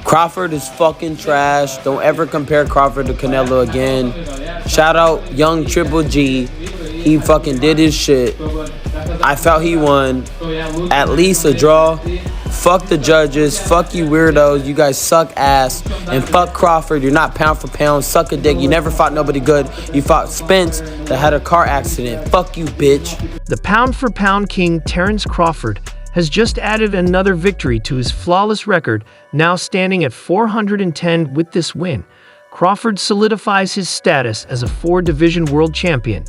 Crawford is fucking trash. Don't ever compare Crawford to Canelo again. Shout out young Triple G. He fucking did his shit. I felt he won. At least a draw. Fuck the judges. Fuck you weirdos. You guys suck ass. And fuck Crawford. You're not pound for pound. Suck a dick. You never fought nobody good. You fought Spence that had a car accident. Fuck you, bitch. The pound-for-pound king Terence Crawford has just added another victory to his flawless record, now standing at 410 with this win. Crawford solidifies his status as a four-division world champion.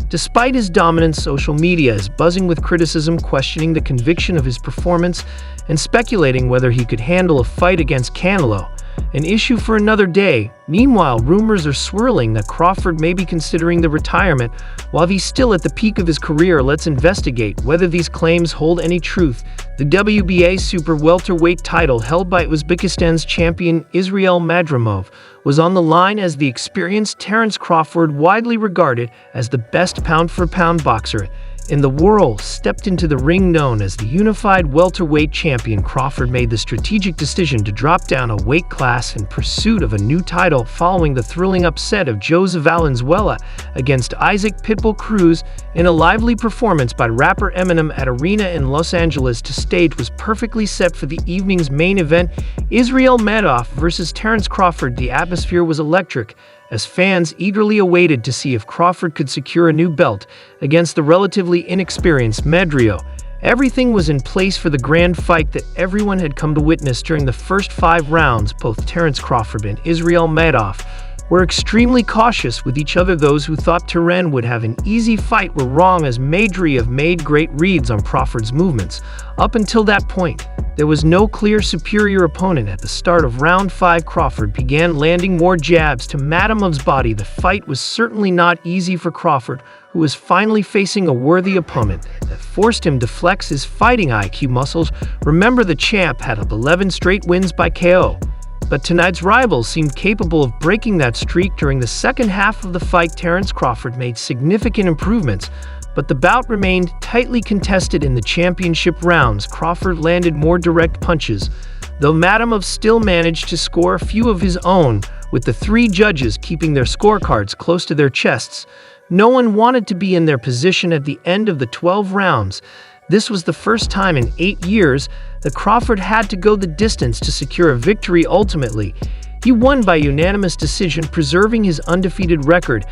Despite his dominance, social media is buzzing with criticism questioning the conviction of his performance and speculating whether he could handle a fight against Canelo, an issue for another day. Meanwhile, rumors are swirling that Crawford may be considering the retirement. While he's still at the peak of his career, let's investigate whether these claims hold any truth. The WBA super welterweight title held by Uzbekistan's champion Israel Madrimov was on the line as the experienced Terence Crawford, widely regarded as the best pound-for-pound boxer in the world, stepped into the ring. Known as the unified welterweight champion, Crawford made the strategic decision to drop down a weight class in pursuit of a new title following the thrilling upset of Jose Valenzuela against Isaac Pitbull Cruz in a lively performance by rapper Eminem at Arena in Los Angeles. The stage was perfectly set for the evening's main event, Israel Madrimov versus Terence Crawford. The atmosphere was electric as fans eagerly awaited to see if Crawford could secure a new belt against the relatively inexperienced Madrimov. Everything was in place for the grand fight that everyone had come to witness. During the first 5 rounds, both Terence Crawford and Israel Madrimov were extremely cautious with each other. Those who thought Terence would have an easy fight were wrong, as Madrimov made great reads on Crawford's movements. Up until that point, there was no clear superior opponent. At the start of round 5, Crawford began landing more jabs to Madrimov's body. The fight was certainly not easy for Crawford, who was finally facing a worthy opponent that forced him to flex his fighting IQ muscles. Remember, the champ had 11 straight wins by KO. But tonight's rival seemed capable of breaking that streak. During the second half of the fight, Terence Crawford made significant improvements, but the bout remained tightly contested. In the championship rounds, Crawford landed more direct punches, though Madrimov still managed to score a few of his own, with the 3 judges keeping their scorecards close to their chests. No one wanted to be in their position at the end of the 12 rounds. This was the first time in 8 years that Crawford had to go the distance to secure a victory. Ultimately, he won by unanimous decision, preserving his undefeated record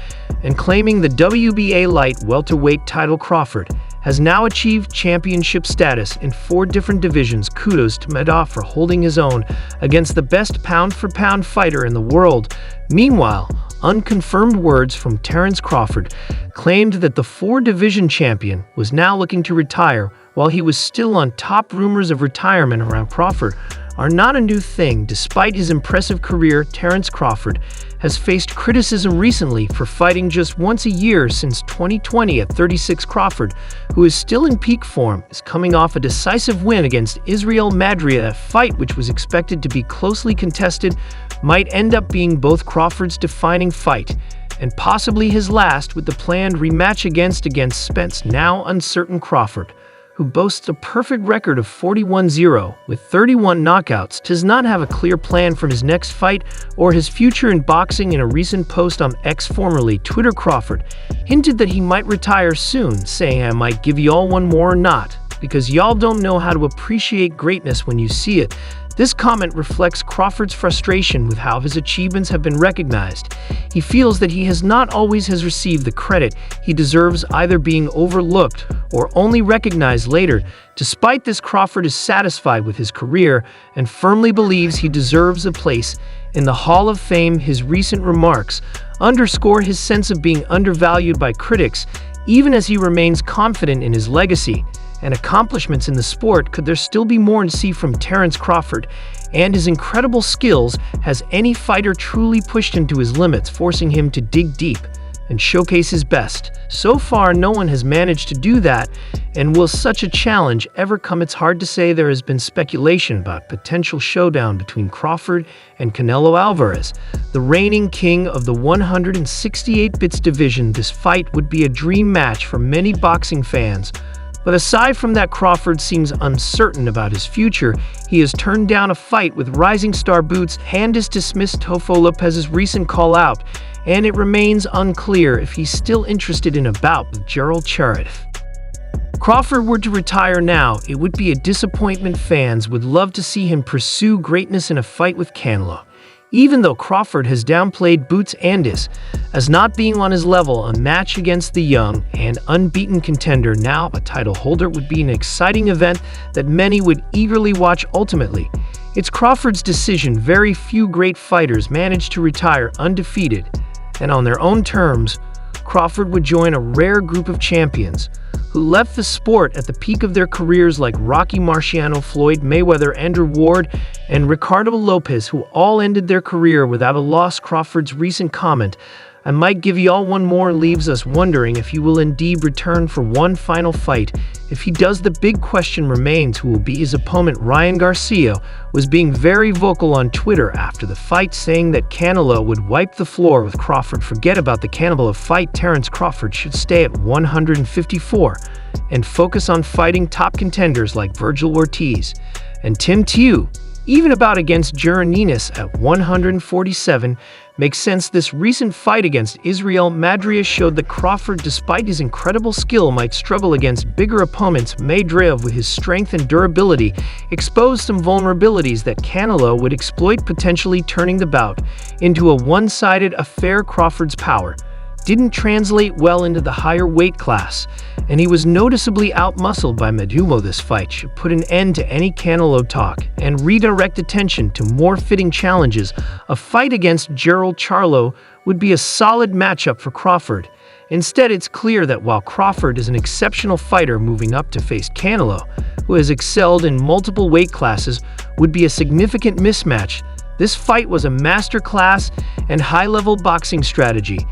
and claiming the WBA light welterweight title. Crawford has now achieved championship status in 4 different divisions. Kudos to Madrimov for holding his own against the best pound-for-pound fighter in the world. Meanwhile, unconfirmed words from Terence Crawford claimed that the 4-division champion was now looking to retire while he was still on top. Rumors of retirement around Crawford are not a new thing. Despite his impressive career, Terence Crawford has faced criticism recently for fighting just once a year since 2020 at 36. Crawford, who is still in peak form, is coming off a decisive win against Israel Madrimov. A fight which was expected to be closely contested might end up being both Crawford's defining fight and possibly his last, with the planned rematch against Spence now uncertain. Crawford, who boasts a perfect record of 41-0 with 31 knockouts, does not have a clear plan for his next fight or his future in boxing. In a recent post on X, formerly Twitter, Crawford hinted that he might retire soon, saying, "I might give y'all one more or not, because y'all don't know how to appreciate greatness when you see it." This comment reflects Crawford's frustration with how his achievements have been recognized. He feels that he has not always received the credit he deserves, either being overlooked or only recognized later. Despite this, Crawford is satisfied with his career and firmly believes he deserves a place in the Hall of Fame. His recent remarks underscore his sense of being undervalued by critics, even as he remains confident in his legacy and accomplishments in the sport. Could there still be more to see from Terence Crawford and his incredible skills? Has any fighter truly pushed him to his limits, forcing him to dig deep and showcase his best? So far, no one has managed to do that. And will such a challenge ever come? It's hard to say. There has been speculation about potential showdown between Crawford and Canelo Alvarez, the reigning king of the 168 bits division. This fight would be a dream match for many boxing fans But aside from that, Crawford seems uncertain about his future. He has turned down a fight with rising star Boots and has dismissed Tofo Lopez's recent call-out, and it remains unclear if he's still interested in a bout with Gerald Charit. If Crawford were to retire now, it would be a disappointment. Fans would love to see him pursue greatness in a fight with Canelo. Even though Crawford has downplayed Boots Andis as not being on his level, a match against the young and unbeaten contender, now a title holder, would be an exciting event that many would eagerly watch. Ultimately, it's Crawford's decision. Very few great fighters manage to retire undefeated, and on their own terms. Crawford would join a rare group of champions who left the sport at the peak of their careers, like Rocky Marciano, Floyd Mayweather, Andrew Ward, and Ricardo Lopez, who all ended their career without a loss. Crawford's recent comment, "I might give y'all one more," leaves us wondering if he will indeed return for one final fight. If he does, the big question remains who will be his opponent. Ryan Garcia was being very vocal on Twitter after the fight, saying that Canelo would wipe the floor with Crawford. Forget about the Canelo fight. Terence Crawford should stay at 154 and focus on fighting top contenders like Virgil Ortiz and Tim Tszyu. Even about against Juraninas at 147 makes sense. This recent fight against Israel Madrimov showed that Crawford, despite his incredible skill, might struggle against bigger opponents. Madrimov, with his strength and durability, exposed some vulnerabilities that Canelo would exploit, potentially turning the bout into a one-sided affair. Crawford's power didn't translate well into the higher weight class, and he was noticeably outmuscled by Madrimov. This fight should put an end to any Canelo talk and redirect attention to more fitting challenges. A fight against Gerald Charlo would be a solid matchup for Crawford. Instead, it's clear that while Crawford is an exceptional fighter, moving up to face Canelo, who has excelled in multiple weight classes, would be a significant mismatch. This fight was a masterclass and high-level boxing strategy,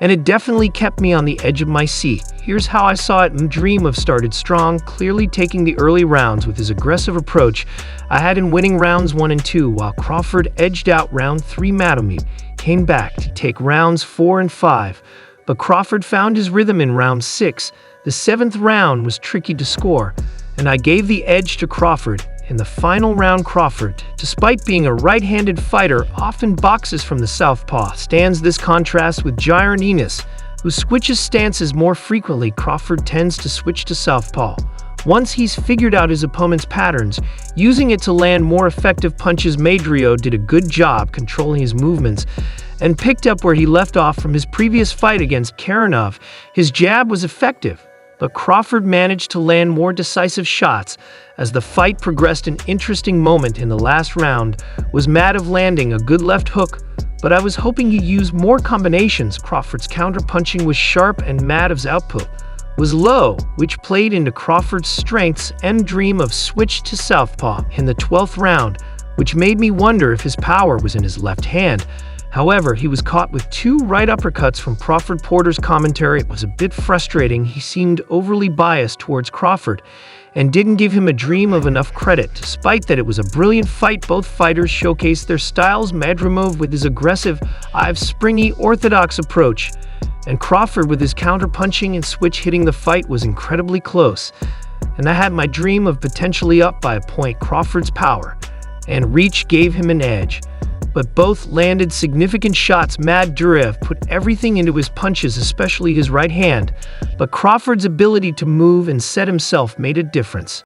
and it definitely kept me on the edge of my seat. Here's how I saw it. Madrimov started strong, clearly taking the early rounds with his aggressive approach. I had him winning rounds 1 and 2, while Crawford edged out round 3. Madrimov came back to take rounds 4 and 5, but Crawford found his rhythm in round 6. The 7th round was tricky to score, and I gave the edge to Crawford. In the final round, Crawford, despite being a right-handed fighter, often boxes from the southpaw. Stands this contrast with Jair Enes, who switches stances more frequently. Crawford tends to switch to southpaw once he's figured out his opponent's patterns, using it to land more effective punches. Madrimov did a good job controlling his movements and picked up where he left off from his previous fight against Karanov. His jab was effective, but Crawford managed to land more decisive shots. As the fight progressed, an interesting moment in the last round was Madrimov landing a good left hook, but I was hoping he'd use more combinations. Crawford's counter-punching was sharp and Madrimov's output was low, which played into Crawford's strengths. And Madrimov switched to southpaw in the 12th round, which made me wonder if his power was in his left hand. However, he was caught with 2 right uppercuts from Crawford. Porter's commentary, it was a bit frustrating. He seemed overly biased towards Crawford and didn't give him a dream of enough credit. Despite that, it was a brilliant fight. Both fighters showcased their styles. Madrimov with his aggressive, springy, orthodox approach, and Crawford with his counter-punching and switch hitting. The fight was incredibly close, and I had my dream of potentially up by a point. Crawford's power and reach gave him an edge, but both landed significant shots. Madrimov put everything into his punches, especially his right hand, but Crawford's ability to move and set himself made a difference.